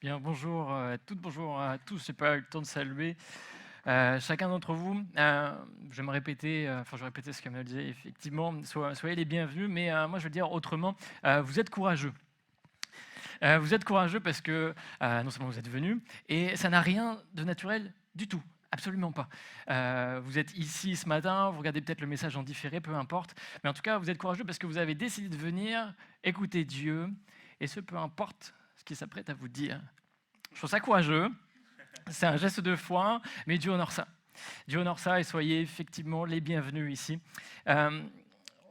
Bien, bonjour à toutes, bonjour à tous. Je n'ai pas eu le temps de saluer chacun d'entre vous. Je vais me répéter, je vais répéter ce qu'Emmanuel disait, effectivement, soyez les bienvenus, mais moi je vais le dire autrement, vous êtes courageux. Vous êtes courageux parce que non seulement vous êtes venus, et ça n'a rien de naturel du tout. Absolument pas. Vous êtes ici ce matin, vous regardez peut-être le message en différé, peu importe, mais en tout cas vous êtes courageux parce que vous avez décidé de venir écouter Dieu, et ce peu importe ce qu'il s'apprête à vous dire. Je trouve ça courageux, c'est un geste de foi, mais Dieu honore ça. Dieu honore ça et soyez effectivement les bienvenus ici. Euh,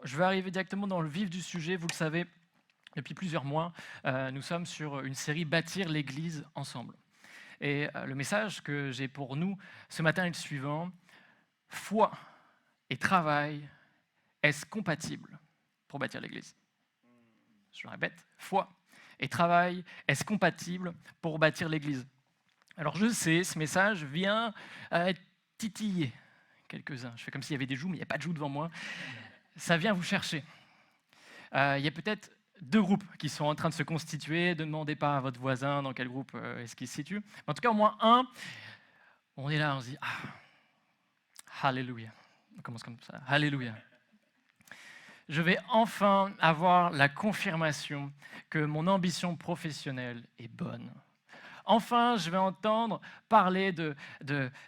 je vais arriver directement dans le vif du sujet, vous le savez, depuis plusieurs mois, nous sommes sur une série Bâtir l'Église ensemble. Et le message que j'ai pour nous ce matin est le suivant: foi et travail, est-ce compatible pour bâtir l'Église? Je le répète, foi et travail, est-ce compatible pour bâtir l'Église? Alors je sais, ce message vient titiller quelques-uns. Je fais comme s'il y avait des joues, mais il n'y a pas de joues devant moi. Ça vient vous chercher. Il y a peut-être deux groupes qui sont en train de se constituer. Ne demandez pas à votre voisin dans quel groupe est-ce qu'il se situe. Mais en tout cas, au moins un, on est là, on se dit Alléluia. On commence comme ça. Alléluia. Je vais enfin avoir la confirmation que mon ambition professionnelle est bonne. Enfin, je vais entendre parler de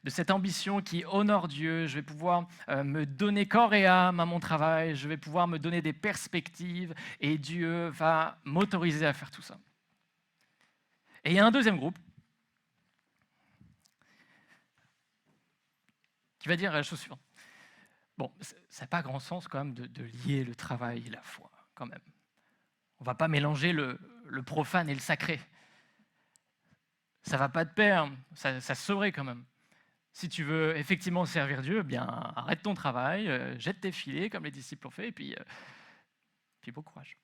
cette ambition qui honore Dieu. Je vais pouvoir me donner corps et âme à mon travail. Je vais pouvoir me donner des perspectives et Dieu va m'autoriser à faire tout ça. Et il y a un deuxième groupe qui va dire la chose suivante. Bon, ça n'a pas grand sens quand même de lier le travail et la foi, quand même. On ne va pas mélanger le profane et le sacré. Ça ne va pas de pair, ça se saurait quand même. Si tu veux effectivement servir Dieu, eh bien arrête ton travail, jette tes filets comme les disciples ont fait, et puis bon courage.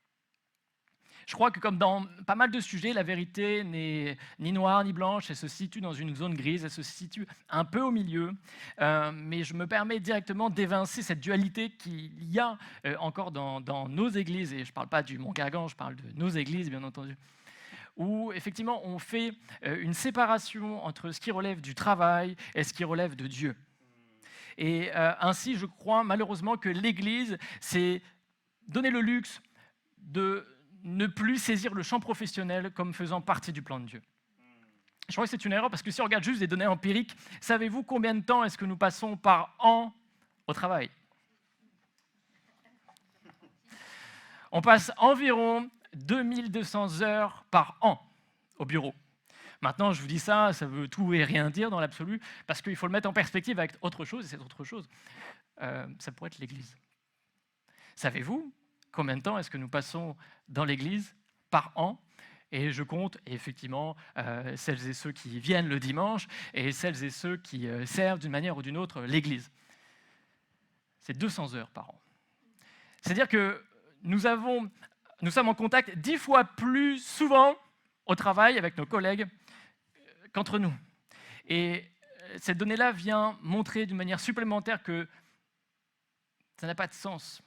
Je crois que comme dans pas mal de sujets, la vérité n'est ni noire ni blanche, elle se situe dans une zone grise, elle se situe un peu au milieu, mais je me permets directement d'évincer cette dualité qu'il y a encore dans nos églises, et je ne parle pas du Mont Gargan, je parle de nos églises bien entendu, où effectivement on fait une séparation entre ce qui relève du travail et ce qui relève de Dieu. Et ainsi, je crois malheureusement que l'Église s'est donné le luxe de ne plus saisir le champ professionnel comme faisant partie du plan de Dieu. Je crois que c'est une erreur parce que si on regarde juste des données empiriques, savez-vous combien de temps est-ce que nous passons par an au travail? On passe environ 2200 heures par an au bureau. Maintenant, je vous dis ça, ça veut tout et rien dire dans l'absolu, parce qu'il faut le mettre en perspective avec autre chose, et cette autre chose, ça pourrait être l'Église. Savez-vous combien de temps est-ce que nous passons dans l'Église par an? Et je compte effectivement celles et ceux qui viennent le dimanche et celles et ceux qui servent d'une manière ou d'une autre l'Église. C'est 200 heures par an. C'est-à-dire que nous sommes en contact 10 fois plus souvent au travail avec nos collègues qu'entre nous. Et cette donnée-là vient montrer d'une manière supplémentaire que ça n'a pas de sens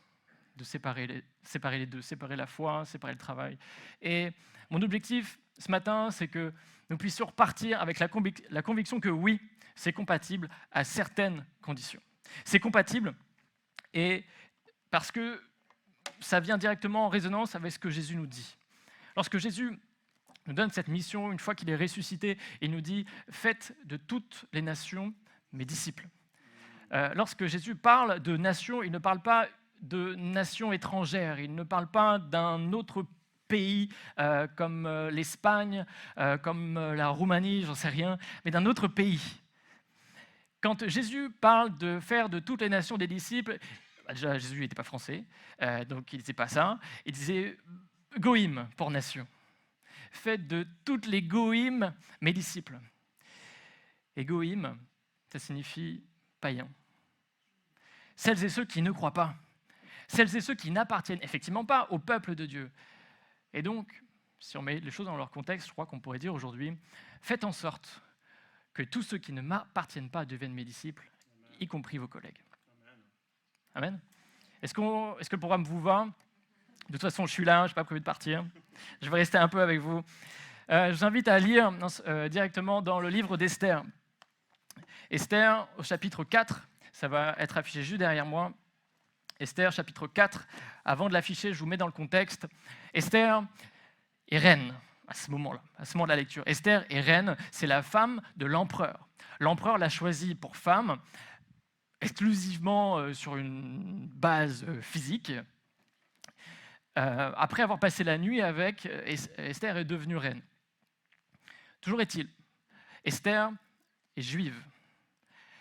de séparer les deux, séparer la foi, séparer le travail. Et mon objectif ce matin, c'est que nous puissions repartir avec la conviction que oui, c'est compatible à certaines conditions. C'est compatible et parce que ça vient directement en résonance avec ce que Jésus nous dit. Lorsque Jésus nous donne cette mission, une fois qu'il est ressuscité, il nous dit « Faites de toutes les nations mes disciples ». Lorsque Jésus parle de nations, il ne parle pas de nations étrangères, il ne parle pas d'un autre pays comme l'Espagne, comme la Roumanie, j'en sais rien, mais d'un autre pays. Quand Jésus parle de faire de toutes les nations des disciples, déjà Jésus n'était pas français, donc il ne disait pas ça, il disait « goïm » pour nation. Faites de toutes les goïm mes disciples. Et goïm, ça signifie païen. Celles et ceux qui ne croient pas. Celles et ceux qui n'appartiennent effectivement pas au peuple de Dieu. Et donc, si on met les choses dans leur contexte, je crois qu'on pourrait dire aujourd'hui, faites en sorte que tous ceux qui ne m'appartiennent pas deviennent mes disciples, y compris vos collègues. Amen. Est-ce que le programme vous va? De toute façon, je suis là, je n'ai pas prévu de partir. Je vais rester un peu avec vous. Je vous invite à lire directement dans le livre d'Esther. Esther, au chapitre 4, ça va être affiché juste derrière moi. Esther, chapitre 4. Avant de l'afficher, je vous mets dans le contexte. Esther est reine à ce moment-là, à ce moment de la lecture. Esther est reine, c'est la femme de l'empereur. L'empereur l'a choisie pour femme, exclusivement sur une base physique. Après avoir passé la nuit avec, Esther est devenue reine. Toujours est-il, Esther est juive.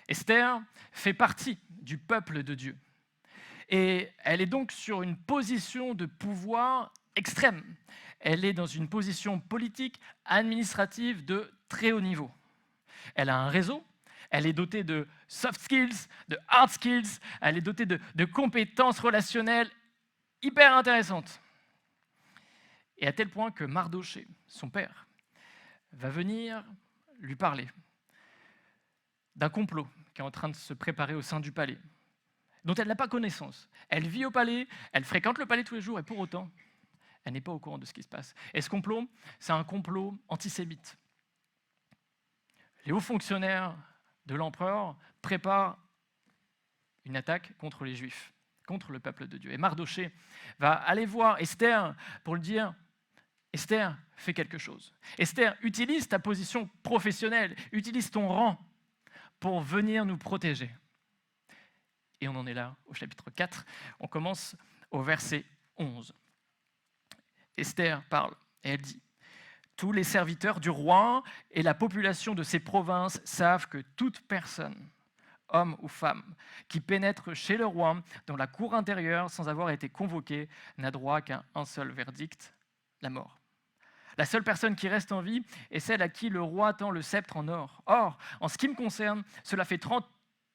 Esther fait partie du peuple de Dieu. Et elle est donc sur une position de pouvoir extrême. Elle est dans une position politique, administrative de très haut niveau. Elle a un réseau, elle est dotée de soft skills, de hard skills, elle est dotée de compétences relationnelles hyper intéressantes. Et à tel point que Mardochée, son père, va venir lui parler d'un complot qui est en train de se préparer au sein du palais, dont elle n'a pas connaissance. Elle vit au palais, elle fréquente le palais tous les jours, et pour autant, elle n'est pas au courant de ce qui se passe. Et ce complot, c'est un complot antisémite. Les hauts fonctionnaires de l'empereur préparent une attaque contre les Juifs, contre le peuple de Dieu. Et Mardochée va aller voir Esther pour lui dire « Esther, fais quelque chose. Esther, utilise ta position professionnelle, utilise ton rang pour venir nous protéger. » Et on en est là au chapitre 4. On commence au verset 11. Esther parle et elle dit « Tous les serviteurs du roi et la population de ces provinces savent que toute personne, homme ou femme, qui pénètre chez le roi dans la cour intérieure sans avoir été convoquée n'a droit qu'à un seul verdict, la mort. La seule personne qui reste en vie est celle à qui le roi tend le sceptre en or. Or, en ce qui me concerne, cela fait 30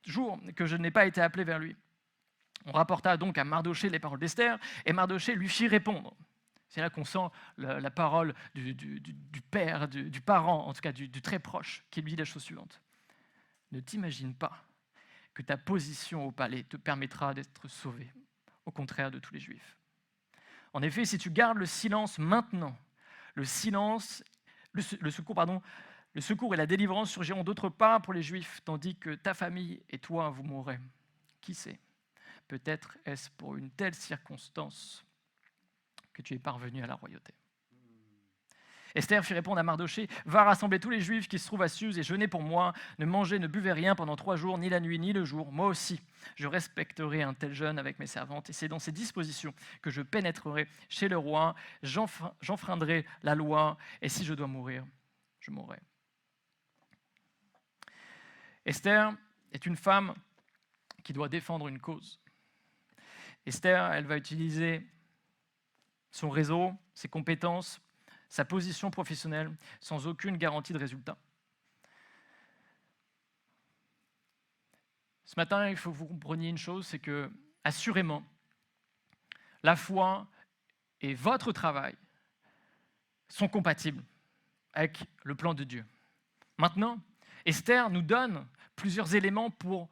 jours que je n'ai pas été appelé vers lui. » On rapporta donc à Mardochée les paroles d'Esther, et Mardochée lui fit répondre. C'est là qu'on sent la parole du père, du parent, en tout cas du très proche, qui lui dit la chose suivante. « Ne t'imagine pas que ta position au palais te permettra d'être sauvé, au contraire de tous les Juifs. En effet, si tu gardes le silence maintenant, le secours et la délivrance surgiront d'autre part pour les Juifs, tandis que ta famille et toi, vous mourrez. Qui sait, peut-être est-ce pour une telle circonstance que tu es parvenu à la royauté. » Esther fit répondre à Mardochée, « Va rassembler tous les Juifs qui se trouvent à Suse et jeûnez pour moi. Ne mangez, ne buvez rien pendant 3 jours, ni la nuit, ni le jour. Moi aussi, je respecterai un tel jeûne avec mes servantes. Et c'est dans ces dispositions que je pénétrerai chez le roi. J'enfreindrai la loi. Et si je dois mourir, je mourrai. » Esther est une femme qui doit défendre une cause. Esther, elle va utiliser son réseau, ses compétences, sa position professionnelle, sans aucune garantie de résultat. Ce matin, il faut que vous compreniez une chose, c'est que, assurément, la foi et votre travail sont compatibles avec le plan de Dieu. Maintenant, Esther nous donne plusieurs éléments pour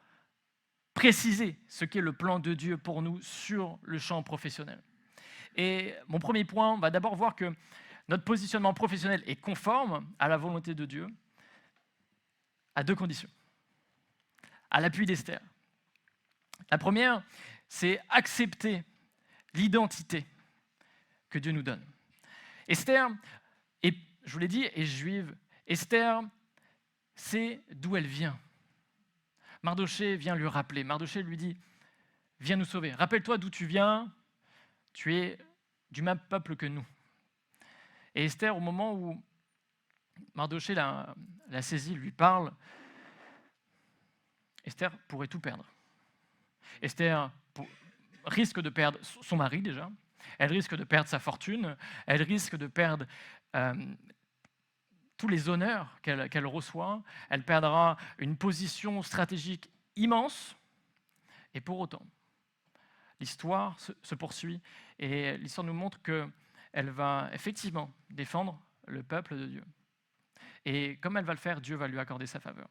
préciser ce qu'est le plan de Dieu pour nous sur le champ professionnel. Et mon premier point, on va d'abord voir que notre positionnement professionnel est conforme à la volonté de Dieu à 2 conditions, à l'appui d'Esther. La première, c'est accepter l'identité que Dieu nous donne. Esther, je vous l'ai dit, est juive. Esther sait d'où elle vient. Mardochée vient lui rappeler. Mardochée lui dit « Viens nous sauver. Rappelle-toi d'où tu viens. Tu es du même peuple que nous. » Et Esther, au moment où Mardochée la saisit, lui parle, Esther pourrait tout perdre. Esther risque de perdre son mari déjà, elle risque de perdre sa fortune, elle risque de perdre tous les honneurs qu'elle reçoit, elle perdra une position stratégique immense, et pour autant, l'histoire se poursuit, et l'histoire nous montre qu'elle va effectivement défendre le peuple de Dieu. Et comme elle va le faire, Dieu va lui accorder sa faveur.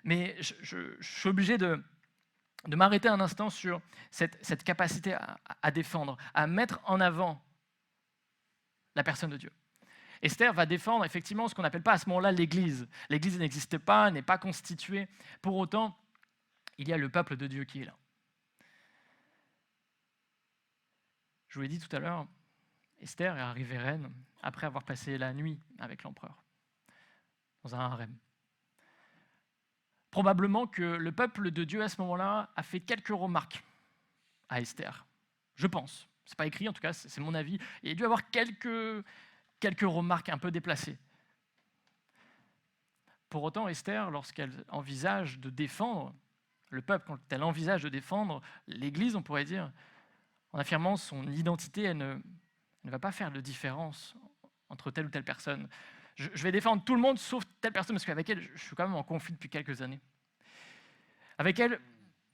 Mais je suis obligé de m'arrêter un instant sur cette capacité à défendre, à mettre en avant la personne de Dieu. Esther va défendre effectivement ce qu'on n'appelle pas à ce moment-là l'Église. L'Église n'existe pas, n'est pas constituée. Pour autant, il y a le peuple de Dieu qui est là. Je vous l'ai dit tout à l'heure, Esther est arrivée reine après avoir passé la nuit avec l'empereur, dans un harem. Probablement que le peuple de Dieu à ce moment-là a fait quelques remarques à Esther. Je pense. Ce n'est pas écrit, en tout cas, c'est mon avis. Il y a dû avoir quelques remarques un peu déplacées. Pour autant, Esther, lorsqu'elle envisage de défendre le peuple, quand elle envisage de défendre l'Église, on pourrait dire, en affirmant son identité, elle ne va pas faire de différence entre telle ou telle personne. Je vais défendre tout le monde sauf telle personne, parce qu'avec elle, je suis quand même en conflit depuis quelques années. Avec elle,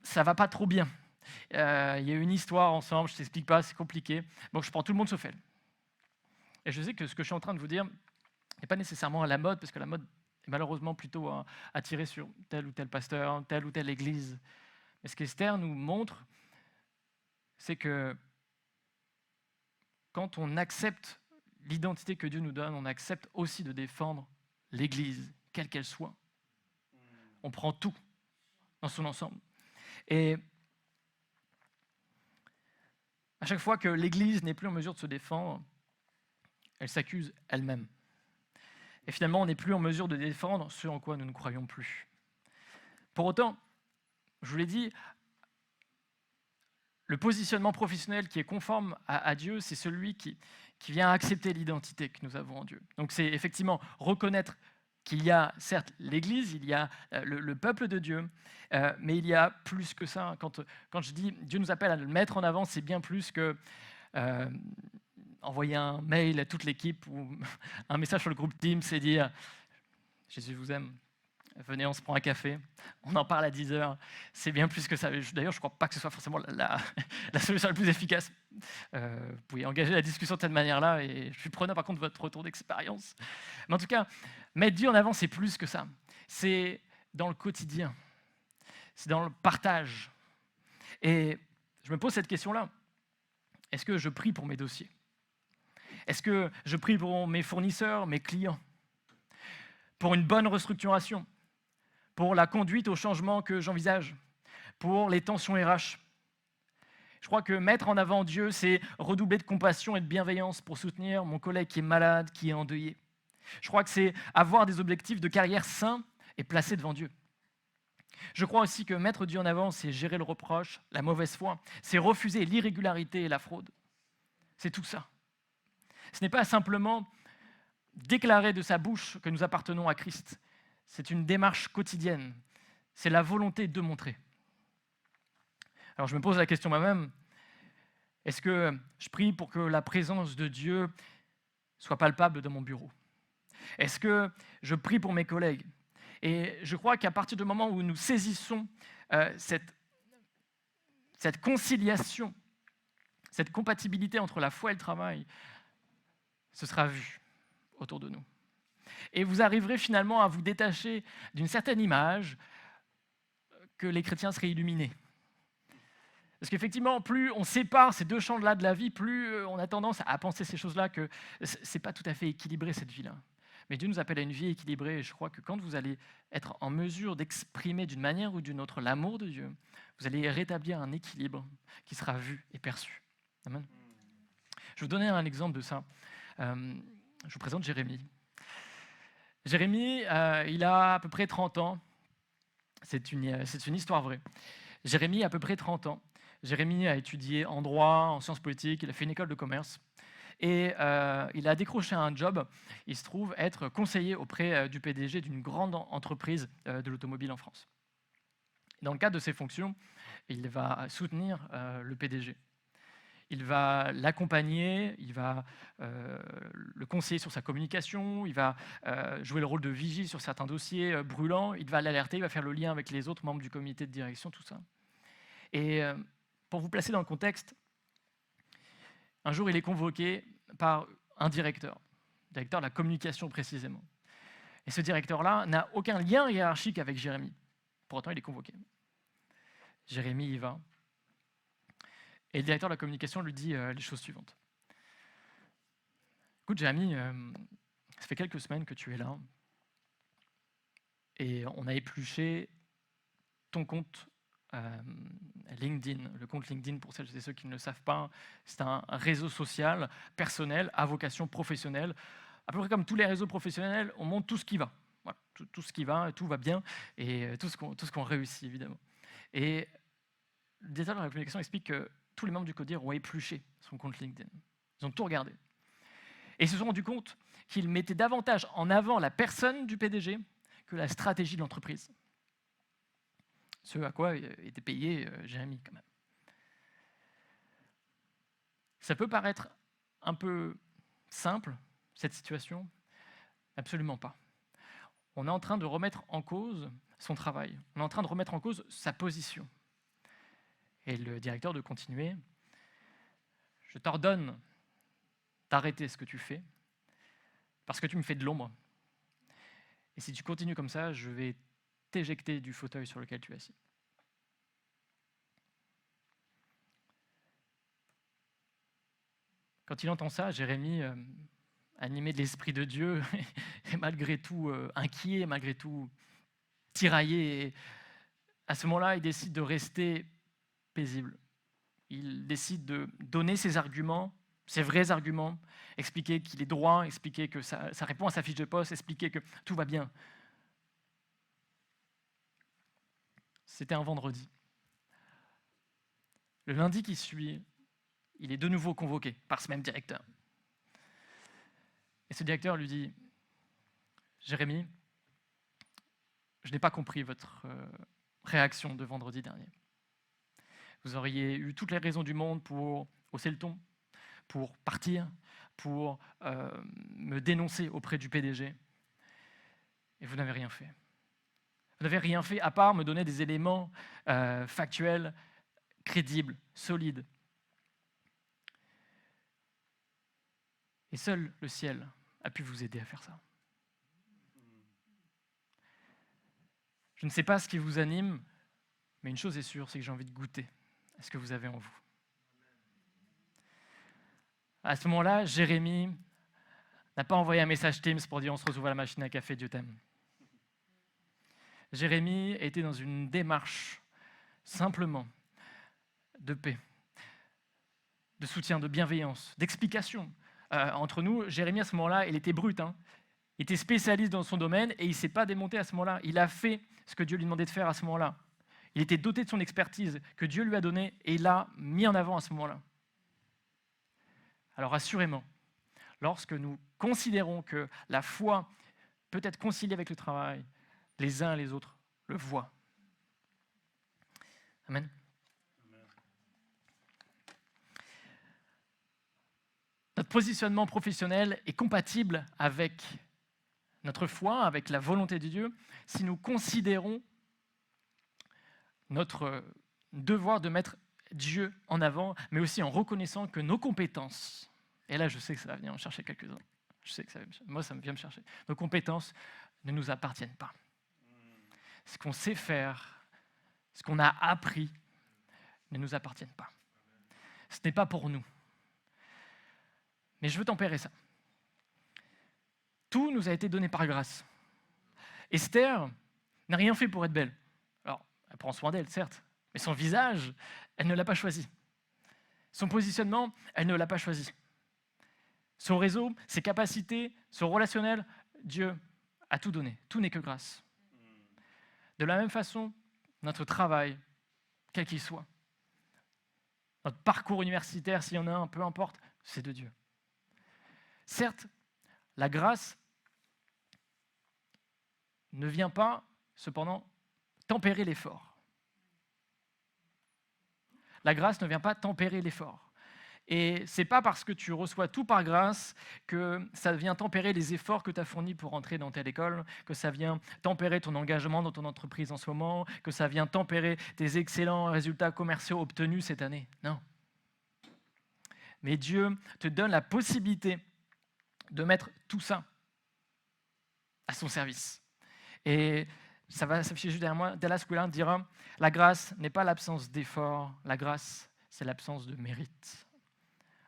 ça ne va pas trop bien. Il y a une histoire ensemble, je ne t'explique pas, c'est compliqué. Donc je prends tout le monde sauf elle. Et je sais que ce que je suis en train de vous dire n'est pas nécessairement à la mode, parce que la mode est malheureusement plutôt attirée sur tel ou tel pasteur, telle ou telle église. Mais ce qu'Esther nous montre, c'est que quand on accepte l'identité que Dieu nous donne, on accepte aussi de défendre l'Église, quelle qu'elle soit. On prend tout dans son ensemble. Et à chaque fois que l'Église n'est plus en mesure de se défendre, elle s'accuse elle-même. Et finalement, on n'est plus en mesure de défendre ce en quoi nous ne croyons plus. Pour autant, je vous l'ai dit, le positionnement professionnel qui est conforme à Dieu, c'est celui qui vient accepter l'identité que nous avons en Dieu. Donc c'est effectivement reconnaître qu'il y a certes l'Église, il y a le peuple de Dieu, mais il y a plus que ça. Quand je dis Dieu nous appelle à le mettre en avant, c'est bien plus que envoyer un mail à toute l'équipe ou un message sur le groupe Teams et dire « Jésus vous aime ». Venez, on se prend un café, on en parle à 10h. C'est bien plus que ça. D'ailleurs, je ne crois pas que ce soit forcément la solution la plus efficace. Vous pouvez engager la discussion de cette manière-là, et je suis preneur par contre de votre retour d'expérience. Mais en tout cas, mettre Dieu en avant, c'est plus que ça. C'est dans le quotidien. C'est dans le partage. Et je me pose cette question-là. Est-ce que je prie pour mes dossiers? Est-ce que je prie pour mes fournisseurs, mes clients? Pour une bonne restructuration? Pour la conduite au changement que j'envisage, pour les tensions RH. Je crois que mettre en avant Dieu, c'est redoubler de compassion et de bienveillance pour soutenir mon collègue qui est malade, qui est endeuillé. Je crois que c'est avoir des objectifs de carrière sains et placés devant Dieu. Je crois aussi que mettre Dieu en avant, c'est gérer le reproche, la mauvaise foi, c'est refuser l'irrégularité et la fraude. C'est tout ça. Ce n'est pas simplement déclarer de sa bouche que nous appartenons à Christ. C'est une démarche quotidienne. C'est la volonté de montrer. Alors je me pose la question moi-même, est-ce que je prie pour que la présence de Dieu soit palpable dans mon bureau? Est-ce que je prie pour mes collègues? Et je crois qu'à partir du moment où nous saisissons cette conciliation, cette compatibilité entre la foi et le travail, ce sera vu autour de nous. Et vous arriverez finalement à vous détacher d'une certaine image que les chrétiens seraient illuminés. Parce qu'effectivement, plus on sépare ces deux champs-là de la vie, plus on a tendance à penser ces choses-là, que ce n'est pas tout à fait équilibré cette vie-là. Mais Dieu nous appelle à une vie équilibrée, et je crois que quand vous allez être en mesure d'exprimer d'une manière ou d'une autre l'amour de Dieu, vous allez rétablir un équilibre qui sera vu et perçu. Amen. Je vais vous donner un exemple de ça. Je vous présente Jérémie. Jérémie, il a à peu près 30 ans. C'est une histoire vraie. Jérémie a à peu près 30 ans. Jérémie a étudié en droit, en sciences politiques, il a fait une école de commerce. Et il a décroché un job. Il se trouve être conseiller auprès du PDG d'une grande entreprise de l'automobile en France. Dans le cadre de ses fonctions, il va soutenir le PDG. Il va l'accompagner, il va le conseiller sur sa communication, il va jouer le rôle de vigie sur certains dossiers brûlants, il va l'alerter, il va faire le lien avec les autres membres du comité de direction, tout ça. Et pour vous placer dans le contexte, un jour, il est convoqué par un directeur de la communication précisément. Et ce directeur-là n'a aucun lien hiérarchique avec Jérémie. Pour autant, il est convoqué. Jérémie y va. Et le directeur de la communication lui dit les choses suivantes. Écoute, Jérémie, Ça fait quelques semaines que tu es là et on a épluché ton compte LinkedIn. Le compte LinkedIn, pour celles et ceux qui ne le savent pas, c'est un réseau social personnel à vocation professionnelle. À peu près comme tous les réseaux professionnels, on montre tout ce qui va. Voilà, tout ce qui va, tout va bien, et tout ce qu'on réussit, évidemment. Et le directeur de la communication explique que tous les membres du CODIR ont épluché son compte LinkedIn. Ils ont tout regardé. Et ils se sont rendus compte qu'ils mettaient davantage en avant la personne du PDG que la stratégie de l'entreprise. Ce à quoi était payé Jérémie, quand même. Ça peut paraître un peu simple, cette situation. Absolument pas. On est en train de remettre en cause son travail. On est en train de remettre en cause sa position. Et le directeur de continuer. Je t'ordonne d'arrêter ce que tu fais parce que tu me fais de l'ombre. Et si tu continues comme ça, je vais t'éjecter du fauteuil sur lequel tu es assis. Quand il entend ça, Jérémie, animé de l'Esprit de Dieu, est malgré tout inquiet, malgré tout tiraillé. Et à ce moment-là, il décide de rester paisible. Il décide de donner ses arguments, ses vrais arguments, expliquer qu'il est droit, expliquer que ça répond à sa fiche de poste, expliquer que tout va bien. C'était un vendredi. Le lundi qui suit, il est de nouveau convoqué par ce même directeur. Et ce directeur lui dit « Jérémie, je n'ai pas compris votre réaction de vendredi dernier. Vous auriez eu toutes les raisons du monde pour hausser le ton, pour partir, pour me dénoncer auprès du PDG. Et vous n'avez rien fait. Vous n'avez rien fait à part me donner des éléments factuels, crédibles, solides. Et seul le ciel a pu vous aider à faire ça. Je ne sais pas ce qui vous anime, mais une chose est sûre, c'est que j'ai envie de goûter à ce que vous avez en vous. À ce moment-là, Jérémie n'a pas envoyé un message Teams pour dire « on se retrouve à la machine à café, Dieu t'aime ». Jérémie était dans une démarche simplement de paix, de soutien, de bienveillance, d'explication. Entre nous, Jérémie, à ce moment-là, il était brut. Il était spécialiste dans son domaine et il ne s'est pas démonté à ce moment-là. Il a fait ce que Dieu lui demandait de faire à ce moment-là. Il était doté de son expertise que Dieu lui a donnée et il l'a mis en avant à ce moment-là. Alors assurément, lorsque nous considérons que la foi peut être conciliée avec le travail, les uns et les autres le voient. Amen. Notre positionnement professionnel est compatible avec notre foi, avec la volonté de Dieu, si nous considérons notre devoir de mettre Dieu en avant, mais aussi en reconnaissant que nos compétences, et là je sais que ça va venir en chercher quelques-uns, je sais que moi ça vient me chercher, nos compétences ne nous appartiennent pas. Ce qu'on sait faire, ce qu'on a appris, ne nous appartiennent pas. Ce n'est pas pour nous. Mais je veux tempérer ça. Tout nous a été donné par grâce. Esther n'a rien fait pour être belle. Alors, elle prend soin d'elle, certes, mais son visage, elle ne l'a pas choisi. Son positionnement, elle ne l'a pas choisi. Son réseau, ses capacités, son relationnel, Dieu a tout donné. Tout n'est que grâce. De la même façon, notre travail, quel qu'il soit, notre parcours universitaire, s'il y en a un, peu importe, c'est de Dieu. Certes, la grâce ne vient pas, cependant, tempérer l'effort. La grâce ne vient pas tempérer l'effort. Et ce n'est pas parce que tu reçois tout par grâce que ça vient tempérer les efforts que tu as fournis pour entrer dans telle école, que ça vient tempérer ton engagement dans ton entreprise en ce moment, que ça vient tempérer tes excellents résultats commerciaux obtenus cette année. Non. Mais Dieu te donne la possibilité de mettre tout ça à son service. Et ça va s'afficher juste derrière moi. Dallas Willard dira « La grâce n'est pas l'absence d'effort, la grâce, c'est l'absence de mérite. »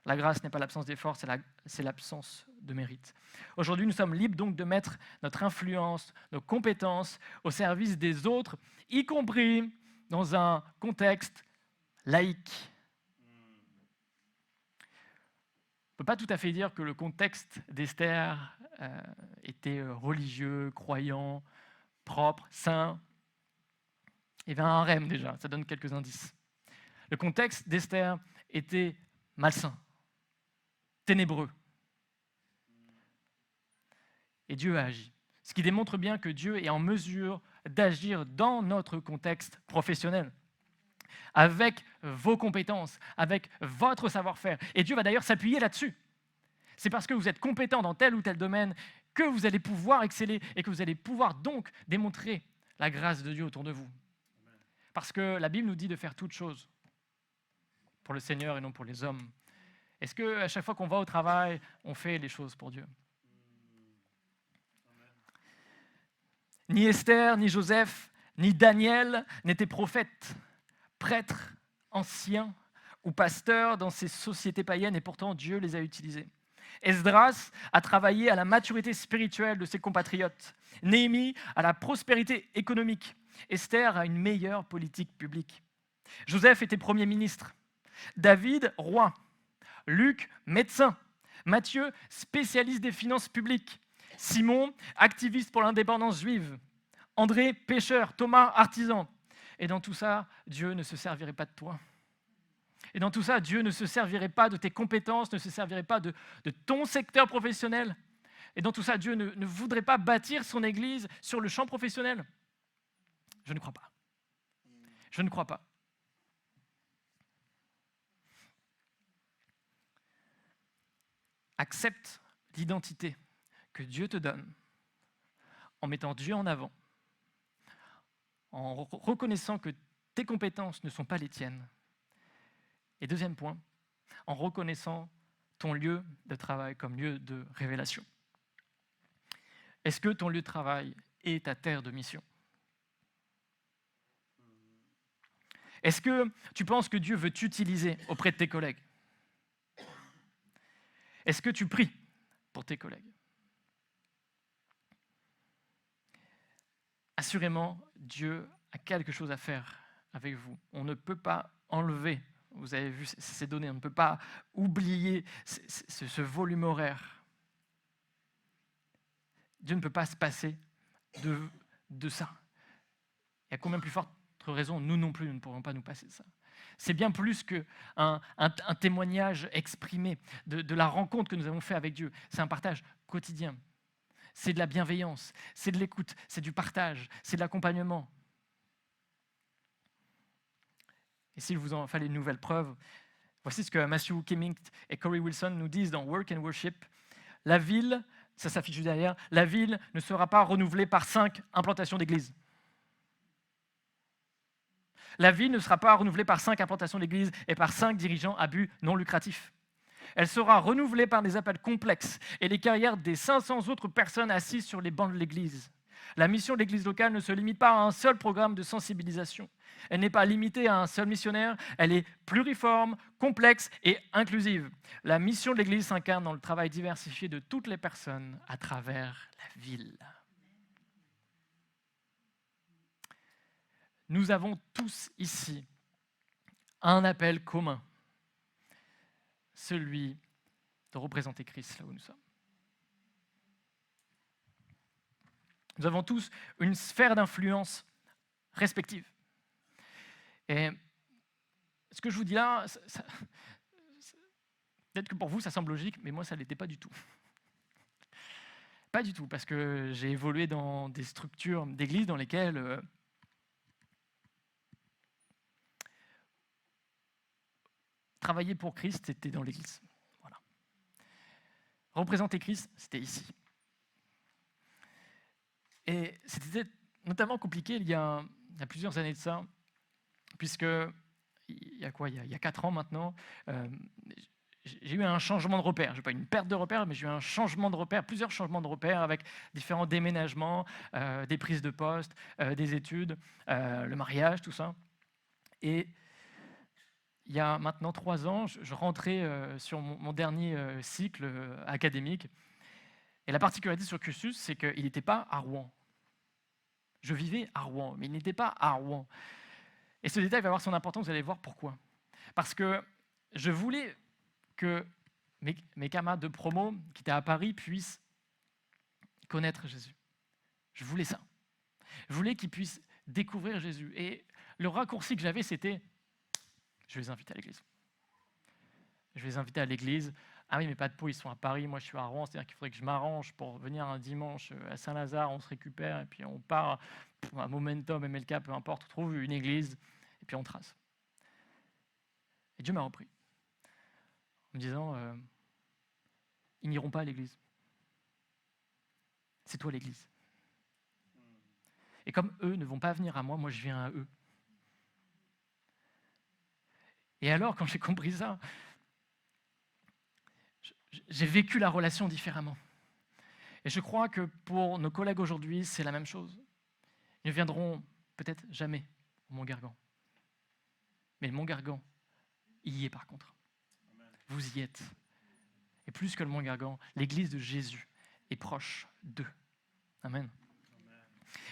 La grâce n'est pas l'absence d'effort, c'est l'absence de mérite. Aujourd'hui, nous sommes libres donc de mettre notre influence, nos compétences au service des autres, y compris dans un contexte laïque. On ne peut pas tout à fait dire que le contexte d'Esther était religieux, croyant, propre, saint. Il y avait un harem déjà, ça donne quelques indices. Le contexte d'Esther était malsain, ténébreux. Et Dieu a agi. Ce qui démontre bien que Dieu est en mesure d'agir dans notre contexte professionnel, avec vos compétences, avec votre savoir-faire. Et Dieu va d'ailleurs s'appuyer là-dessus. C'est parce que vous êtes compétent dans tel ou tel domaine que vous allez pouvoir exceller et que vous allez pouvoir donc démontrer la grâce de Dieu autour de vous. Parce que la Bible nous dit de faire toutes choses pour le Seigneur et non pour les hommes. Est-ce qu'à chaque fois qu'on va au travail, on fait les choses pour Dieu? Ni Esther, ni Joseph, ni Daniel n'étaient prophètes, prêtres, anciens ou pasteurs dans ces sociétés païennes, et pourtant Dieu les a utilisés. Esdras a travaillé à la maturité spirituelle de ses compatriotes. Néhémie à la prospérité économique. Esther a une meilleure politique publique. Joseph était Premier ministre. David, roi. Luc, médecin. Matthieu, spécialiste des finances publiques. Simon, activiste pour l'indépendance juive. André, pêcheur. Thomas, artisan. Et dans tout ça, Dieu ne se servirait pas de toi. Et dans tout ça, Dieu ne se servirait pas de tes compétences, ne se servirait pas de ton secteur professionnel. Et dans tout ça, Dieu ne voudrait pas bâtir son Église sur le champ professionnel. Je ne crois pas. Je ne crois pas. Accepte l'identité que Dieu te donne en mettant Dieu en avant, en reconnaissant que tes compétences ne sont pas les tiennes. Et deuxième point, en reconnaissant ton lieu de travail comme lieu de révélation. Est-ce que ton lieu de travail est ta terre de mission? Est-ce que tu penses que Dieu veut t'utiliser auprès de tes collègues? Est-ce que tu pries pour tes collègues? Assurément, Dieu a quelque chose à faire avec vous. On ne peut pas enlever, vous avez vu ces données, on ne peut pas oublier ce volume horaire. Dieu ne peut pas se passer de ça. Et à combien plus forte raison, nous non plus, nous ne pourrons pas nous passer de ça. C'est bien plus qu'un témoignage exprimé de la rencontre que nous avons faite avec Dieu. C'est un partage quotidien. C'est de la bienveillance, c'est de l'écoute, c'est du partage, c'est de l'accompagnement. Et s'il vous en fallait une nouvelle preuve, voici ce que Matthew Kimming et Corey Wilson nous disent dans Work and Worship. La ville, ça s'affiche juste derrière, la ville ne sera pas renouvelée par 5 implantations d'églises. La ville ne sera pas renouvelée par 5 implantations d'églises et par 5 dirigeants à but non lucratif. Elle sera renouvelée par des appels complexes et les carrières des 500 autres personnes assises sur les bancs de l'église. La mission de l'église locale ne se limite pas à un seul programme de sensibilisation. Elle n'est pas limitée à un seul missionnaire, elle est pluriforme, complexe et inclusive. La mission de l'église s'incarne dans le travail diversifié de toutes les personnes à travers la ville. Nous avons tous ici un appel commun, celui de représenter Christ là où nous sommes. Nous avons tous une sphère d'influence respective. Et ce que je vous dis là, peut-être que pour vous ça semble logique, mais moi ça ne l'était pas du tout. Pas du tout, parce que j'ai évolué dans des structures d'église dans lesquelles travailler pour Christ, c'était dans l'église. Voilà. Représenter Christ, c'était ici. Et c'était notamment compliqué il y a plusieurs années de ça, puisque il y a 4 ans maintenant, j'ai eu un changement de repère. Je n'ai pas une perte de repère, mais j'ai eu un changement de repère, plusieurs changements de repère avec différents déménagements, des prises de poste, des études, le mariage, tout ça. Et il y a maintenant 3 ans, je rentrais sur mon dernier cycle académique. Et la particularité sur cursus, c'est qu'il n'était pas à Rouen. Je vivais à Rouen, mais il n'était pas à Rouen. Et ce détail va avoir son importance, vous allez voir pourquoi. Parce que je voulais que mes camarades de promo qui étaient à Paris puissent connaître Jésus. Je voulais ça. Je voulais qu'ils puissent découvrir Jésus. Et le raccourci que j'avais, c'était je vais les inviter à l'église. Je vais les inviter à l'église. Ah oui, mes pas de peau, ils sont à Paris, moi je suis à Rouen, c'est-à-dire qu'il faudrait que je m'arrange pour venir un dimanche à Saint-Lazare, on se récupère, et puis on part à Momentum, MLK, peu importe, on trouve une église, et puis on trace. Et Dieu m'a repris, en me disant, ils n'iront pas à l'église. C'est toi l'église. Et comme eux ne vont pas venir à moi, moi je viens à eux. Et alors, quand j'ai compris ça, j'ai vécu la relation différemment. Et je crois que pour nos collègues aujourd'hui, c'est la même chose. Ils ne viendront peut-être jamais au Mont-Gargan. Mais le Mont-Gargan, il y est par contre. Vous y êtes. Et plus que le Mont-Gargan, l'église de Jésus est proche d'eux. Amen.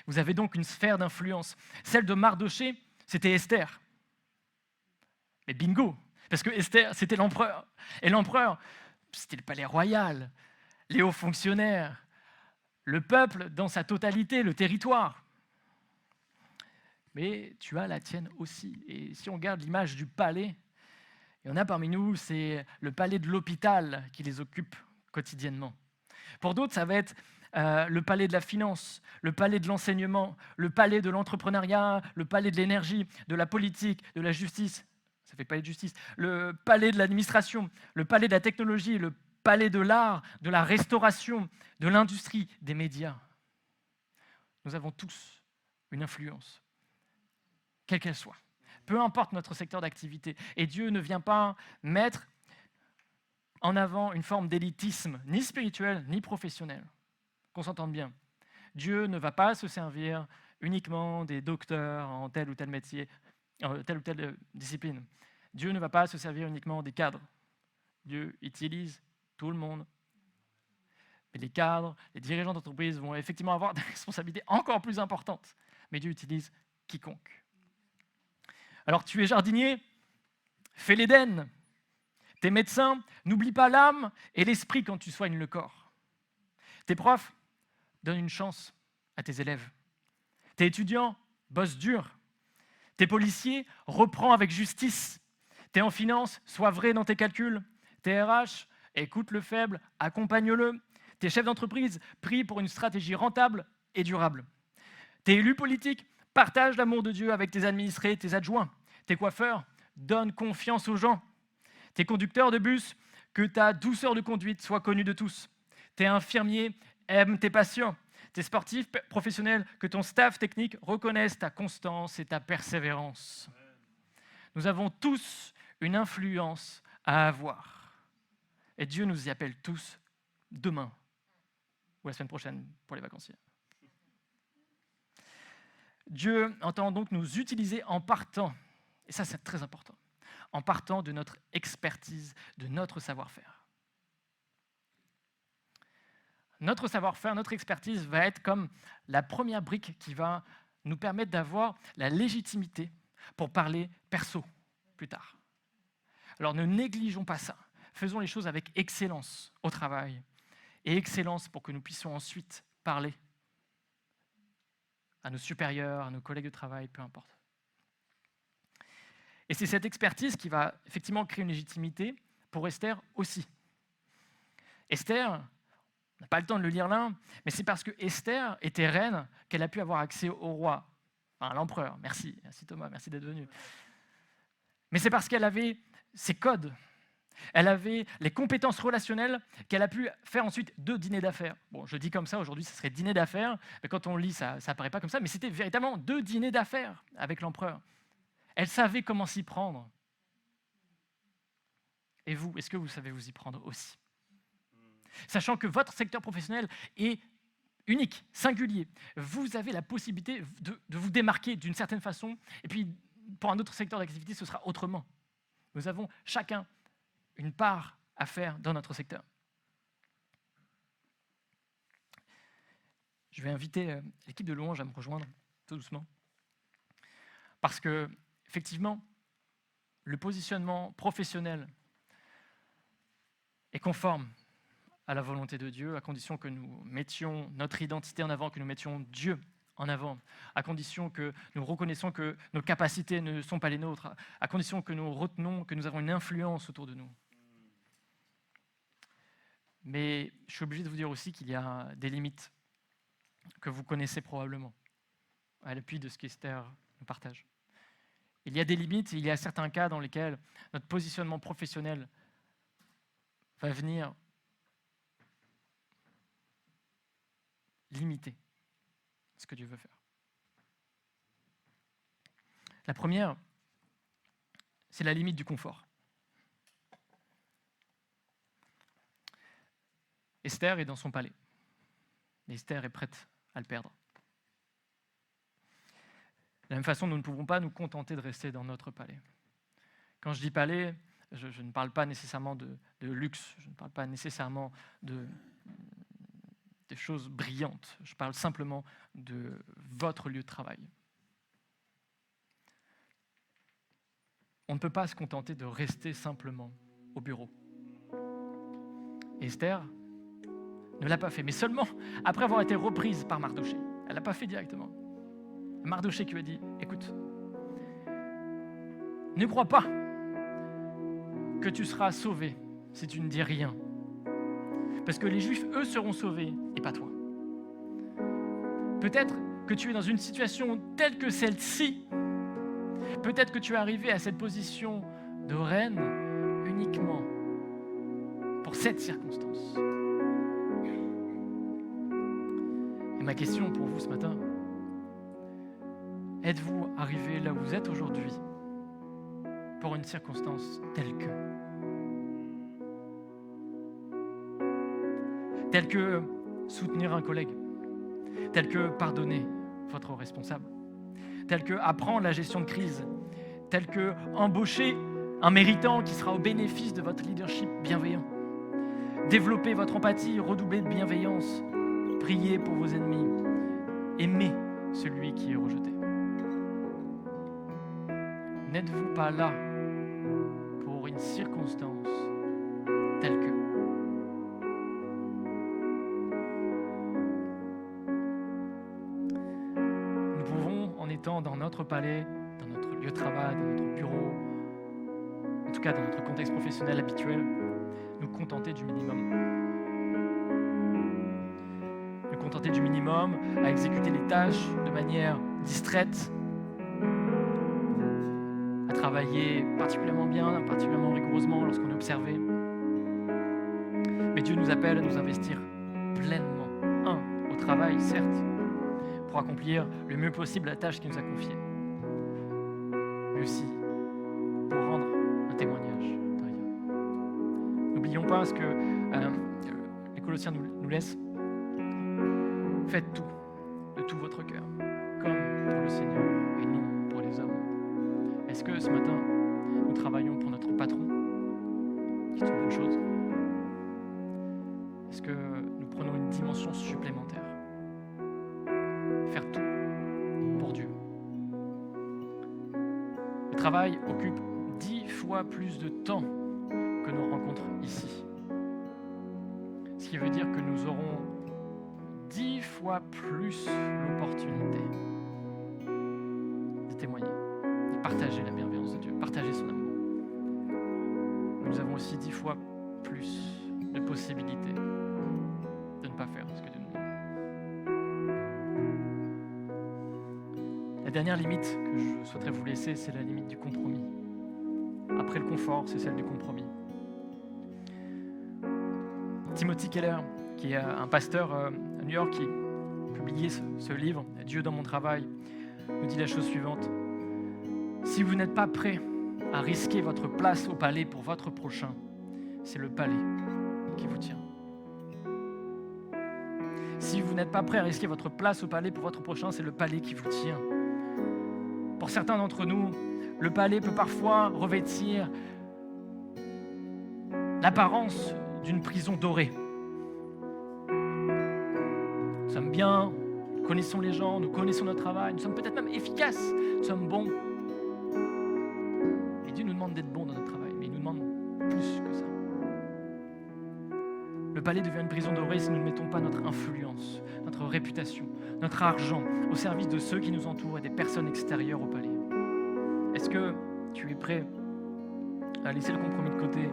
Vous avez donc une sphère d'influence. Celle de Mardochée, c'était Esther. Mais bingo, parce que Esther, c'était l'empereur. Et l'empereur, c'était le palais royal, les hauts fonctionnaires, le peuple dans sa totalité, le territoire. Mais tu as la tienne aussi. Et si on regarde l'image du palais, il y en a parmi nous, c'est le palais de l'hôpital qui les occupe quotidiennement. Pour d'autres, ça va être le palais de la finance, le palais de l'enseignement, le palais de l'entrepreneuriat, le palais de l'énergie, de la politique, de la justice. Ça fait palais de justice. Le palais de l'administration, le palais de la technologie, le palais de l'art, de la restauration, de l'industrie, des médias. Nous avons tous une influence, quelle qu'elle soit. Peu importe notre secteur d'activité. Et Dieu ne vient pas mettre en avant une forme d'élitisme, ni spirituel, ni professionnel. Qu'on s'entende bien. Dieu ne va pas se servir uniquement des docteurs en tel ou tel métier, en telle ou telle discipline. Dieu ne va pas se servir uniquement des cadres. Dieu utilise tout le monde. Mais les cadres, les dirigeants d'entreprise vont effectivement avoir des responsabilités encore plus importantes. Mais Dieu utilise quiconque. Alors tu es jardinier, fais l'Éden. T'es médecin, n'oublie pas l'âme et l'esprit quand tu soignes le corps. T'es prof, donne une chance à tes élèves. T'es étudiant, bosse dur. T'es policier, reprends avec justice. T'es en finance, sois vrai dans tes calculs. T'es RH, écoute le faible, accompagne-le. T'es chef d'entreprise, prie pour une stratégie rentable et durable. T'es élu politique, partage l'amour de Dieu avec tes administrés, tes adjoints. T'es coiffeur, donne confiance aux gens. T'es conducteur de bus, que ta douceur de conduite soit connue de tous. T'es infirmier, aime tes patients. T'es sportif, professionnel, que ton staff technique reconnaisse ta constance et ta persévérance. Nous avons tous une influence à avoir. Et Dieu nous y appelle tous demain ou la semaine prochaine pour les vacanciers. Dieu entend donc nous utiliser en partant, et ça c'est très important, en partant de notre expertise, de notre savoir-faire. Notre savoir-faire, notre expertise va être comme la première brique qui va nous permettre d'avoir la légitimité pour parler perso plus tard. Alors ne négligeons pas ça. Faisons les choses avec excellence au travail et excellence pour que nous puissions ensuite parler à nos supérieurs, à nos collègues de travail, peu importe. Et c'est cette expertise qui va effectivement créer une légitimité pour Esther aussi. Esther, on n'a pas le temps de le lire là, mais c'est parce que Esther était reine qu'elle a pu avoir accès au roi, enfin à l'empereur. Merci Thomas, merci d'être venu. Mais c'est parce qu'elle avait ses codes, elle avait les compétences relationnelles qu'elle a pu faire ensuite 2 dîners d'affaires. Bon, je dis comme ça, aujourd'hui, ce serait dîner d'affaires, mais quand on lit, ça apparaît pas comme ça, mais c'était véritablement 2 dîners d'affaires avec l'empereur. Elle savait comment s'y prendre. Et vous, est-ce que vous savez vous y prendre aussi? Sachant que votre secteur professionnel est unique, singulier. Vous avez la possibilité de vous démarquer d'une certaine façon, et puis pour un autre secteur d'activité, ce sera autrement. Nous avons chacun une part à faire dans notre secteur. Je vais inviter l'équipe de louange à me rejoindre tout doucement. Parce que, effectivement, le positionnement professionnel est conforme à la volonté de Dieu, à condition que nous mettions notre identité en avant, que nous mettions Dieu en avant, à condition que nous reconnaissons que nos capacités ne sont pas les nôtres, à condition que nous retenons que nous avons une influence autour de nous. Mais je suis obligé de vous dire aussi qu'il y a des limites que vous connaissez probablement, à l'appui de ce qu'Esther nous partage. Il y a des limites, il y a certains cas dans lesquels notre positionnement professionnel va venir limiter ce que Dieu veut faire. La première, c'est la limite du confort. Esther est dans son palais. Et Esther est prête à le perdre. De la même façon, nous ne pouvons pas nous contenter de rester dans notre palais. Quand je dis palais, je ne parle pas nécessairement de luxe, je ne parle pas nécessairement des choses brillantes, je parle simplement de votre lieu de travail. On ne peut pas se contenter de rester simplement au bureau. Esther ne l'a pas fait, mais seulement après avoir été reprise par Mardoché. Elle ne l'a pas fait directement. Mardoché qui lui a dit, écoute, ne crois pas que tu seras sauvé si tu ne dis rien. Parce que les Juifs, eux, seront sauvés et pas toi. Peut-être que tu es dans une situation telle que celle-ci. Peut-être que tu es arrivé à cette position de reine uniquement pour cette circonstance. Et ma question pour vous ce matin, êtes-vous arrivé là où vous êtes aujourd'hui pour une circonstance telle que soutenir un collègue, telle que pardonner votre responsable, telle que apprendre la gestion de crise, telle que embaucher un méritant qui sera au bénéfice de votre leadership bienveillant, développer votre empathie, redoubler de bienveillance, prier pour vos ennemis, aimer celui qui est rejeté. N'êtes-vous pas là pour une circonstance telle que? Nous pouvons, en étant dans notre palais, dans notre lieu de travail, dans notre bureau, en tout cas dans notre contexte professionnel habituel, nous contenter du minimum. Nous contenter du minimum à exécuter les tâches de manière distraite, travailler particulièrement bien, particulièrement rigoureusement lorsqu'on est observé. Mais Dieu nous appelle à nous investir pleinement. Au travail, certes, pour accomplir le mieux possible la tâche qu'il nous a confiée, mais aussi pour rendre un témoignage de Dieu. N'oublions pas ce que les Colossiens nous laissent. Faites tout, de tout votre cœur, comme pour le Seigneur et non pour les hommes. Est-ce que ce matin, nous travaillons pour notre patron, qui est une bonne chose? Est-ce que nous prenons une dimension supplémentaire? Faire tout pour Dieu. Le travail occupe 10 fois plus de temps que nos rencontres ici. Ce qui veut dire que nous aurons 10 fois plus l'opportunité de témoigner, de partager la bienveillance de Dieu, partager son amour. Mais nous avons aussi 10 fois plus de possibilités de ne pas faire ce que Dieu nous demande. La dernière limite que je souhaiterais vous laisser, c'est la limite du compromis. Après le confort, c'est celle du compromis. Timothy Keller, qui est un pasteur à New York, qui a publié ce livre, « Dieu dans mon travail », nous dit la chose suivante. Si vous n'êtes pas prêt à risquer votre place au palais pour votre prochain, c'est le palais qui vous tient. Si vous n'êtes pas prêt à risquer votre place au palais pour votre prochain, c'est le palais qui vous tient. Pour certains d'entre nous, le palais peut parfois revêtir l'apparence d'une prison dorée. Nous sommes bien, nous connaissons les gens, nous connaissons notre travail, nous sommes peut-être même efficaces, nous sommes bons. Et Dieu nous demande d'être bons dans notre travail, mais il nous demande plus que ça. Le palais devient une prison dorée si nous ne mettons pas notre influence, notre réputation, notre argent au service de ceux qui nous entourent et des personnes extérieures au palais. Est-ce que tu es prêt à laisser le compromis de côté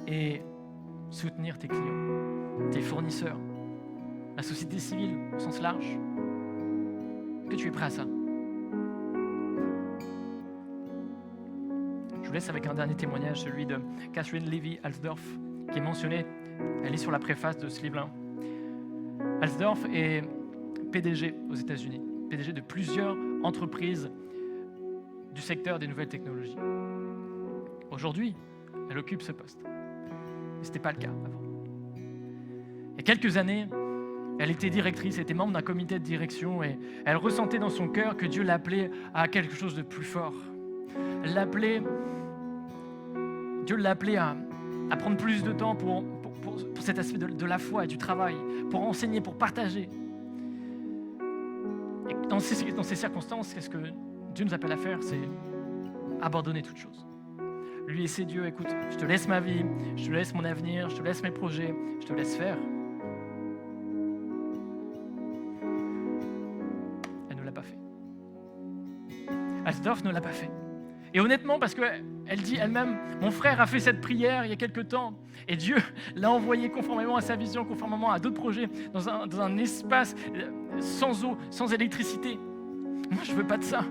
et soutenir tes clients, tes fournisseurs, la société civile au sens large? Est-ce que tu es prêt à ça? Je vous laisse avec un dernier témoignage, celui de Catherine Levy Alsdorf, qui est mentionnée. Elle est sur la préface de ce livre-là. Alsdorf est PDG aux États-Unis, PDG de plusieurs entreprises du secteur des nouvelles technologies. Aujourd'hui, elle occupe ce poste. Mais ce n'était pas le cas avant. Il y a quelques années, elle était directrice, elle était membre d'un comité de direction et elle ressentait dans son cœur que Dieu l'appelait à quelque chose de plus fort. Dieu l'appelait à prendre plus de temps pour cet aspect de la foi et du travail, pour enseigner, pour partager. Et dans ces circonstances, qu'est-ce que Dieu nous appelle à faire? C'est abandonner toute chose. Lui et ses dieux, écoute, je te laisse ma vie, je te laisse mon avenir, je te laisse mes projets, je te laisse faire. Elle ne l'a pas fait. Alsdorf ne l'a pas fait. Et honnêtement, parce qu'elle dit elle-même, mon frère a fait cette prière il y a quelque temps, et Dieu l'a envoyé conformément à sa vision, conformément à d'autres projets, dans un espace sans eau, sans électricité. Moi, je veux pas de ça.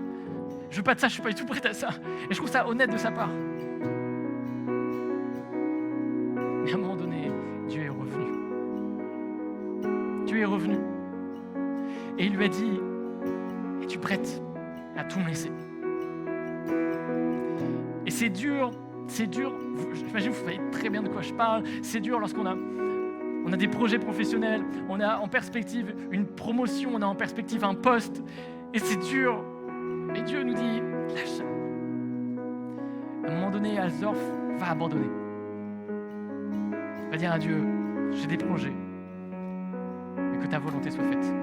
Je veux pas de ça, je suis pas du tout prête à ça. Et je trouve ça honnête de sa part. Mais à un moment donné, Dieu est revenu. Dieu est revenu. Et il lui a dit, es-tu prête à tout me laisser? Et c'est dur, j'imagine que vous savez très bien de quoi je parle, c'est dur lorsqu'on a des projets professionnels, on a en perspective une promotion, on a en perspective un poste, et c'est dur. Et Dieu nous dit, lâche ça. À un moment donné, Alsdorf va abandonner. Il va dire à Dieu, j'ai des projets, mais que ta volonté soit faite.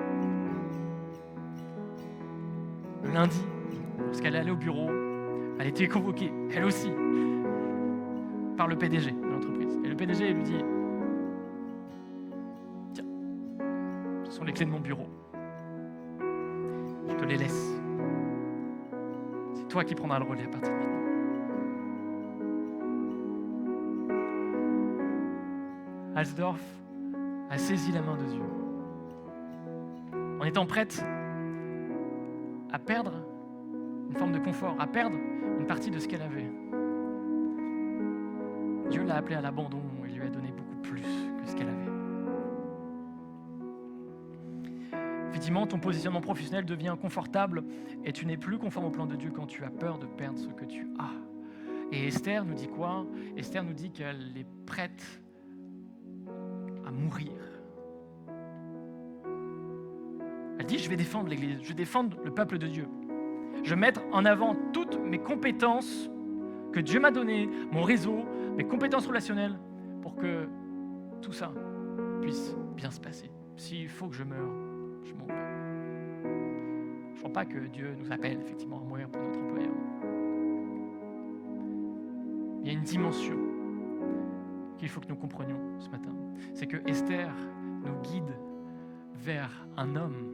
Le lundi, lorsqu'elle est allée au bureau, elle a été convoquée, elle aussi, par le PDG de l'entreprise. Et le PDG lui dit, tiens, ce sont les clés de mon bureau. Je te les laisse. C'est toi qui prendras le relais à partir de maintenant. Alsdorf a saisi la main de Dieu. En étant prête à perdre une forme de confort, à perdre une partie de ce qu'elle avait. Dieu l'a appelée à l'abandon et lui a donné beaucoup plus que ce qu'elle avait. Effectivement, ton positionnement professionnel devient confortable et tu n'es plus conforme au plan de Dieu quand tu as peur de perdre ce que tu as. Et Esther nous dit quoi? Esther nous dit qu'elle est prête à mourir. Elle dit, je vais défendre l'Église, je vais défendre le peuple de Dieu. Je vais mettre en avant toutes mes compétences que Dieu m'a données, mon réseau, mes compétences relationnelles, pour que tout ça puisse bien se passer. S'il faut que je meure, je mourrai. Je ne crois pas que Dieu nous appelle effectivement à mourir pour notre employeur. Il y a une dimension qu'il faut que nous comprenions ce matin. C'est que Esther nous guide vers un homme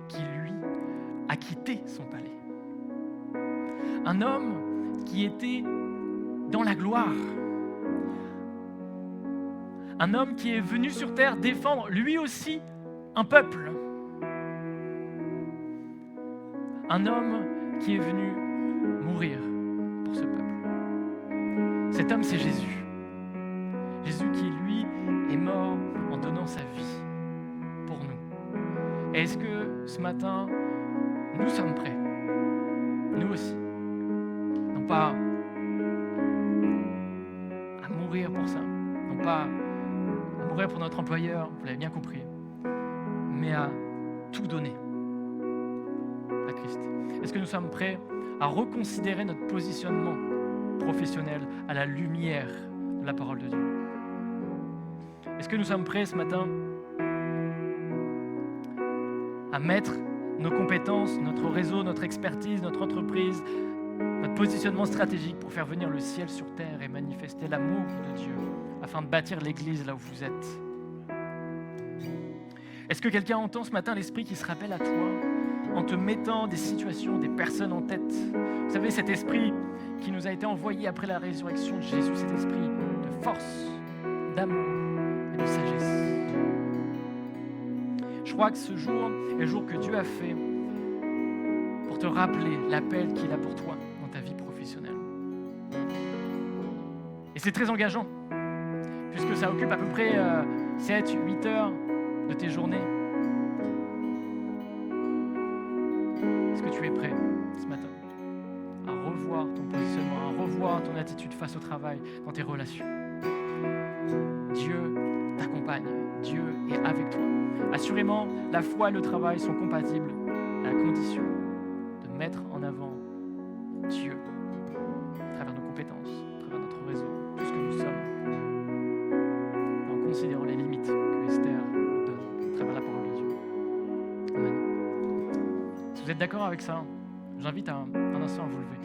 qui, lui, a quitté son palais. Un homme qui était dans la gloire. Un homme qui est venu sur terre défendre lui aussi un peuple. Un homme qui est venu mourir pour ce peuple. Cet homme, c'est Jésus. Jésus qui, lui, est mort en donnant sa vie pour nous. Et est-ce que ce matin, nous sommes prêts, nous aussi, non pas à mourir pour ça, non pas à mourir pour notre employeur, vous l'avez bien compris, mais à tout donner à Christ? Est-ce que nous sommes prêts à reconsidérer notre positionnement professionnel à la lumière de la parole de Dieu. Est-ce que nous sommes prêts ce matin à mettre nos compétences, notre réseau, notre expertise, notre entreprise, notre positionnement stratégique pour faire venir le ciel sur terre et manifester l'amour de Dieu afin de bâtir l'Église là où vous êtes? Est-ce que quelqu'un entend ce matin l'Esprit qui se rappelle à toi en te mettant des situations, des personnes en tête? Vous savez, cet Esprit qui nous a été envoyé après la résurrection de Jésus, cet Esprit de force, d'amour et de sagesse. Je crois que ce jour est le jour que Dieu a fait pour te rappeler l'appel qu'il a pour toi dans ta vie professionnelle. Et c'est très engageant, puisque ça occupe à peu près 7-8 heures de tes journées. Est-ce que tu es prêt ce matin à revoir ton positionnement, à revoir ton attitude face au travail, dans tes relations? Dieu t'accompagne, Dieu est avec toi. Assurément, la foi et le travail sont compatibles à la condition de mettre en avant Dieu à travers nos compétences, à travers notre réseau, tout ce que nous sommes, en considérant les limites que Esther nous donne à travers la parole de Dieu. Amen. Si vous êtes d'accord avec ça, j'invite un instant à vous lever.